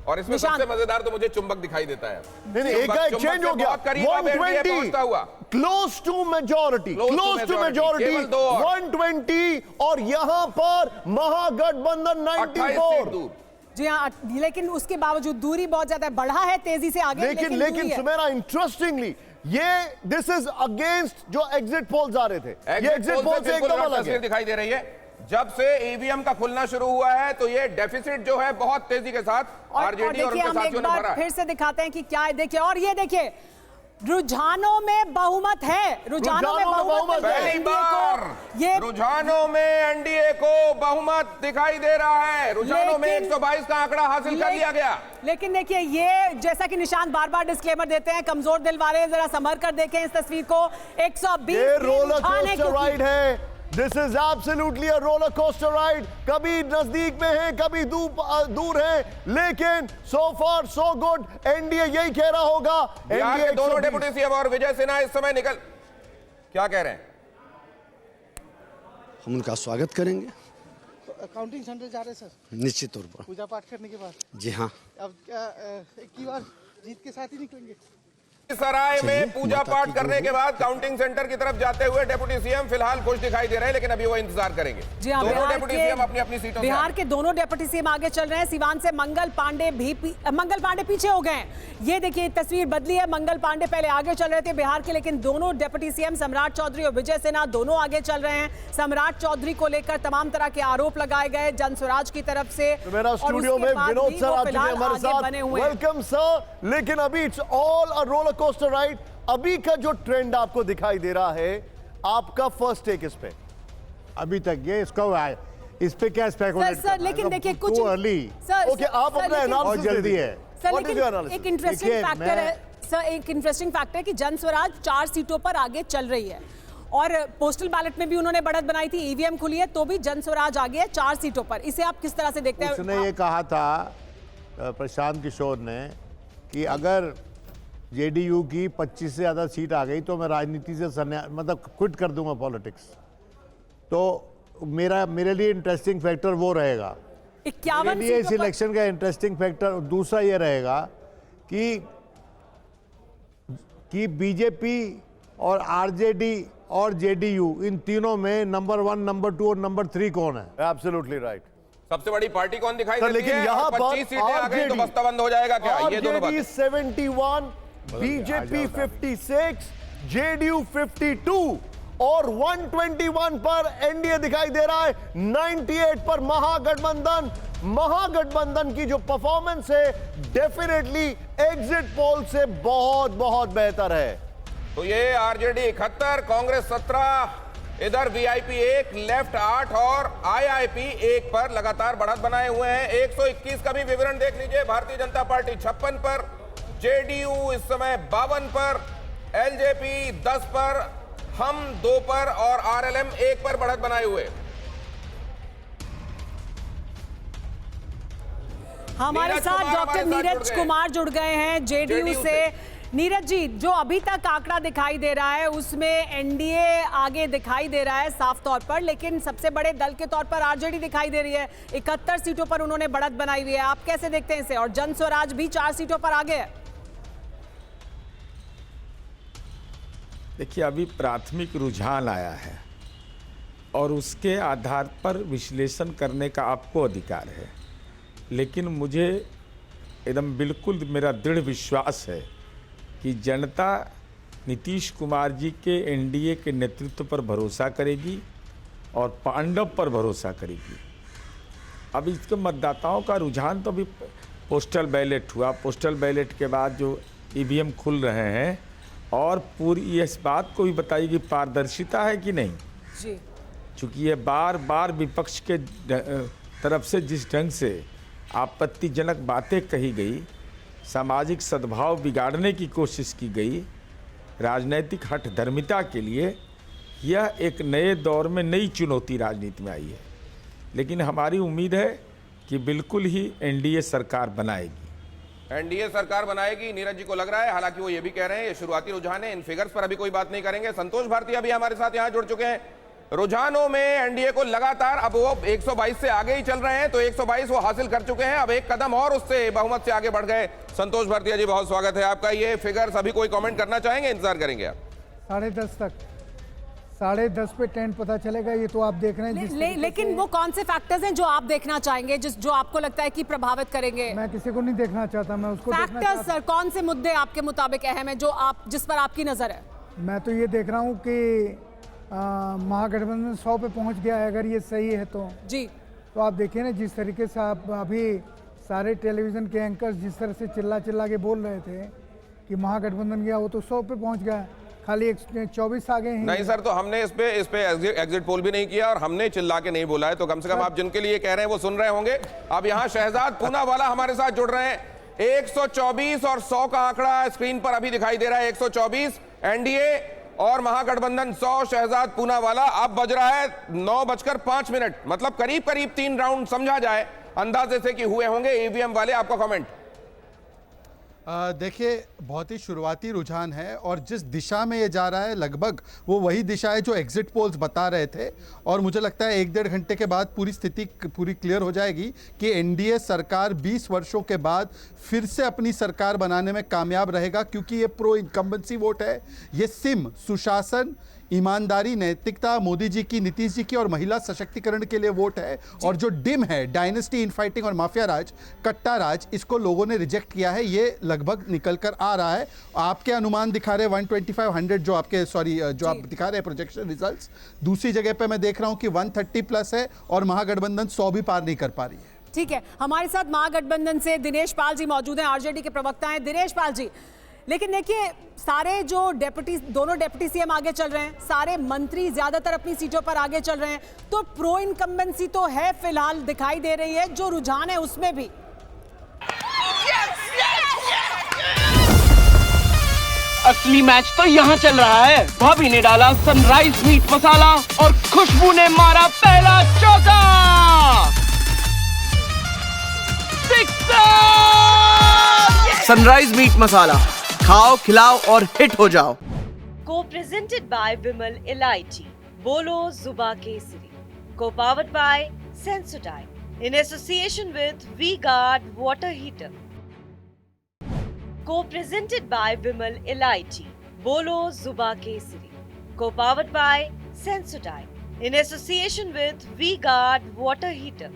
और इसमें सबसे मजेदार तो मुझे चुंबक दिखाई देता है। नहीं, एक का एक्सचेंज हो गया, 120 क्लोज टू मेजॉरिटी, 120 और यहां पर महागठबंधन 94। जी हाँ, लेकिन उसके बावजूद दूरी बहुत ज्यादा बढ़ा है, तेजी से आगे। लेकिन सुमेरा, इंटरेस्टिंगली ये दिस इज अगेंस्ट जो एग्जिट पोल्स आ रहे थे। ये एग्जिट पोल से एकदम अलग है। दिखाई दे रही है। जब से ईवीएम का खुलना शुरू हुआ है तो ये डेफिसिट जो है बहुत तेजी के साथ आरजेडी और उनके साथियों ने भरा है। फिर से दिखाते हैं कि क्या है, देखिए। और ये देखिए, रुझानों में बहुमत है, रुझानों में बहुमत पहली बार ये रुझानों में एनडीए को बहुमत दिखाई दे रहा है। रुझानों में 122 का आंकड़ा हासिल कर लिया गया। लेकिन देखिए, ये जैसा कि निशांत बार बार डिस्क्लेमर देते हैं, कमजोर दिल वाले जरा संभल कर देखें इस तस्वीर को। 120 रोलर कोस्टर राइड है। This is absolutely a roller coaster ride. कभी नजदीक में है, कभी दूर है, लेकिन so far so good. NDA यही कह रहा होगा। बिहार के दोनों डिप्टी सीएम और विजय सिन्हा इस समय निकल, क्या कह रहे हैं? हम उनका स्वागत करेंगे। काउंटिंग सेंटर जा रहे हैं सर, निश्चित तौर पर पूजा पाठ करने के बाद। जी हाँ, अब एक ही बार जीत के साथ ही निकलेंगे। सराय में पूजा पाठ करने के बाद काउंटिंग सेंटर की तरफ जाते हुए डिप्टी सीएम फिलहाल खुश दिखाई दे रहे हैं, लेकिन अभी वो इंतजार करेंगे। जी हाँ, दोनों डिप्टी सीएम अपनी अपनी सीटों बिहार के दोनों डिप्टी सीएम आगे चल रहे हैं। सिवान से मंगल पांडे पीछे हो गए। ये देखिए, तस्वीर बदली है। मंगल पांडे पहले आगे चल रहे थे बिहार के, लेकिन दोनों डिप्टी सीएम सम्राट चौधरी और विजय सिन्हा दोनों आगे चल रहे हैं। सम्राट चौधरी को लेकर तमाम तरह के आरोप लगाए गए जन स्वराज की तरफ से। मेरा स्टूडियो में विनोद सर आ चुके हैं हमारे साथ। Welcome sir. लेकिन अभी it's all a roller coaster ride. अभी का जो ट्रेंड आपको दिखाई दे रहा है, आपका फर्स्ट टेक इस पे? अभी तक ये इसका इस पे क्या स्पेकुलेट सर, लेकिन देखिए कुछ अर्ली। ओके, आप अपना एनालिसिस जल्दी है सर, लेकिन एक इंटरेस्टिंग फैक्टर है सर, एक इंटरेस्टिंग फैक्टर है कि जन स्वराज 4 सीटों पर आगे चल रही है और पोस्टल बैलेट में भी उन्होंने बढ़त बनाई थी। ईवीएम खुली है तो भी जन स्वराज आगे है 4 सीटों पर। इसे आप किस तरह से देखते हैं? उसने ये कहा था प्रशांत किशोर ने कि अगर जेडीयू की 25 से ज़्यादा सीट आ गई तो मैं राजनीति से मतलब क्विट कर दूंगा पॉलिटिक्स। तो मेरे लिए इंटरेस्टिंग फैक्टर वो रहेगा। 51 इस इलेक्शन का इंटरेस्टिंग फैक्टर दूसरा ये रहेगा कि बीजेपी और आरजेडी और जेडीयू इन तीनों में नंबर 1, नंबर 2 और नंबर 3 कौन है? Absolutely right. सबसे बड़ी पार्टी कौन दिखाई देती लेकिन है? यहाँ पर 25 सीटें आ गई तो बस्ता बंद हो जाएगा क्या? ये दोनों बातें। 71, बीजेपी 56, जेडीयू 52 और 121 पर एनडीए दिखाई दे रहा है। 98 पर महागठबंधन की जो परफॉर्मेंस है डेफिनेटली एग्जिट पोल से बहुत बहुत बेहतर है। तो ये आरजेडी 71, कांग्रेस 17, इधर वीआईपी 1, लेफ्ट 8 और आईआईपी 1 पर लगातार बढ़त बनाए हुए हैं। 121 का भी विवरण देख लीजिए। भारतीय जनता पार्टी 56 पर, जेडीयू इस समय 52 पर, एलजेपी 10 पर, हम 2 पर और आरएलएम 1 पर बढ़त बनाए हुए। हमारे साथ डॉक्टर नीरज कुमार जुड़ गए हैं जेडीयू से। नीरज जी, जो अभी तक आंकड़ा दिखाई दे रहा है उसमें एनडीए आगे दिखाई दे रहा है साफ तौर पर, लेकिन सबसे बड़े दल के तौर पर आरजेडी दिखाई दे रही है। 71 सीटों पर उन्होंने बढ़त बनाई हुई है। आप कैसे देखते हैं इसे? और जन स्वराज भी 4 सीटों पर आगे है। देखिए, अभी प्राथमिक रुझान आया है और उसके आधार पर विश्लेषण करने का आपको अधिकार है, लेकिन मुझे एकदम बिल्कुल मेरा दृढ़ विश्वास है कि जनता नीतीश कुमार जी के एनडीए के नेतृत्व पर भरोसा करेगी और पांडव पर भरोसा करेगी। अब इसके मतदाताओं का रुझान तो अभी पोस्टल बैलेट हुआ, पोस्टल बैलेट के बाद जो ईवीएम खुल रहे हैं और पूरी इस बात को भी बताइए कि पारदर्शिता है कि नहीं जी। चूँकि ये बार बार विपक्ष के तरफ से जिस ढंग से आपत्तिजनक बातें कही गई, सामाजिक सद्भाव बिगाड़ने की कोशिश की गई, राजनीतिक हठधर्मिता के लिए यह एक नए दौर में नई चुनौती राजनीति में आई है। लेकिन हमारी उम्मीद है कि बिल्कुल ही एनडीए सरकार बनाएगी। एनडीए सरकार बनाएगी, नीरज जी को लग रहा है। हालांकि वो ये भी कह रहे हैं ये शुरुआती रुझान है, इन फिगर्स पर अभी कोई बात नहीं करेंगे। संतोष भारती अभी हमारे साथ यहाँ जुड़ चुके हैं। रुझानों में एनडीए को लगातार अब वो 122 से आगे ही चल रहे हैं, तो 122 वो हासिल कर चुके हैं, अब एक कदम और उससे बहुमत से आगे बढ़ गए। संतोष भरतिया जी, बहुत स्वागत है आपका। ये फिगर्स अभी कोई कमेंट करना चाहेंगे, इंतजार करेंगे आप? 10:30 तक 10:30 पे ट्रेंड पता चलेगा, ये तो आप देख रहे हैं। लेकिन वो कौन से फैक्टर्स हैं जो आप देखना चाहेंगे, जो आपको लगता है कि प्रभावित करेंगे? मैं किसी को नहीं देखना चाहता, मैं उसको देखना फैक्टर्स चाहता। सर, कौन से मुद्दे आपके मुताबिक अहम है जिस पर आपकी नजर है? मैं तो ये देख रहा हूँ कि महागठबंधन 100 पे पहुँच गया है, अगर ये सही है तो तो आप देखिए ना, जिस तरीके से आप अभी सारे टेलीविजन के एंकर्स जिस तरह से चिल्ला के बोल रहे थे कि महागठबंधन गया, वो तो 100 पे पहुँच गया, खाली 24 आ गए हैं। नहीं सर, तो हमने इस पे एग्जिट पोल भी नहीं किया और हमने चिल्ला के नहीं बोला है, तो कम से कम आप जिनके लिए कह रहे हैं वो सुन रहे होंगे। अब यहाँ शहजाद पूनावाला हमारे साथ जुड़ रहे हैं। 124 और 100 का आंकड़ा स्क्रीन पर अभी दिखाई दे रहा है। 124 एनडीए और महागठबंधन 100। शहजाद पूनावाला, अब बज रहा है 9:05, मतलब करीब करीब 3 राउंड समझा जाए अंदाजे से कि हुए होंगे ईवीएम वाले। आपका कमेंट? देखिए, बहुत ही शुरुआती रुझान है और जिस दिशा में ये जा रहा है लगभग वो वही दिशा है जो एग्जिट पोल्स बता रहे थे, और मुझे लगता है 1-1.5 घंटे के बाद पूरी स्थिति पूरी क्लियर हो जाएगी कि एनडीए सरकार 20 वर्षों के बाद फिर से अपनी सरकार बनाने में कामयाब रहेगा, क्योंकि ये प्रो इनकम्बेंसी वोट है। ये सिम, सुशासन, ईमानदारी, नैतिकता, मोदी जी की, नीतीश जी की और महिला सशक्तिकरण के लिए वोट है। और जो डिम है, डायनेस्टी, इनफाइटिंग और माफिया राज, कट्टा राज, इसको लोगों ने रिजेक्ट किया है। ये लगभग निकल कर आ रहा है। आपके अनुमान दिखा रहे 125-100 जो आपके जो आप दिखा रहे हैं प्रोजेक्शन रिजल्ट्स। दूसरी जगह पे मैं देख रहा हूं कि 130 प्लस है और महागठबंधन 100 भी पार नहीं कर पा रही है। ठीक है, हमारे साथ महागठबंधन से दिनेश पाल जी मौजूद हैं, आरजेडी के प्रवक्ता हैं। दिनेश पाल जी, लेकिन देखिए, सारे जो दोनों डेप्यूटी सीएम आगे चल रहे हैं, सारे मंत्री ज्यादातर अपनी सीटों पर आगे चल रहे हैं, तो प्रो इनकम्बेंसी तो है फिलहाल दिखाई दे रही है, जो रुझान है उसमें भी। असली मैच तो यहाँ चल रहा है। भाभी ने डाला सनराइज मीट मसाला और खुशबू ने मारा पहला चौका। सनराइज मीट मसाला, खाओ, खिलाओ और हिट हो जाओ। को प्रेजेंटेड बाय विमल इलायची, बोलो जुबा केसरी। Co powered by Sensodyne in association with V Guard water heater. Co presented by Vimal इलायची, बोलो जुबा केसरी। Co powered by Sensodyne in association with V Guard water heater.